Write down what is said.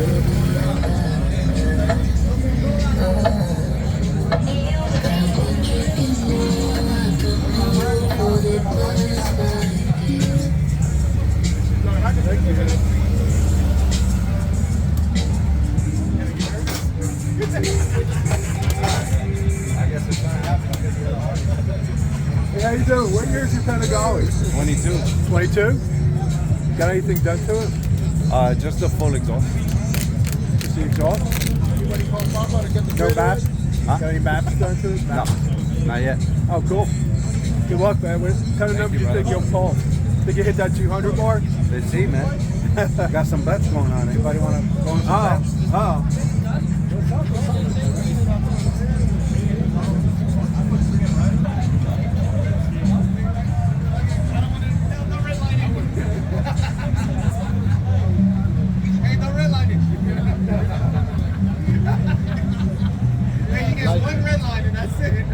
Hey, how you doing? What year is your Panigale? 22. 22? Got anything done to it? Just the full exhaust. Just the exhaust? No maps? Huh? Got any maps done to it? No, not yet. Oh, cool. Good luck, man. What kind of number do you think you'll pull? Think you hit that 200 mark? Let's see, man. Got some bets going on. Anybody want to go on some bets? Oh. One red line and that's it.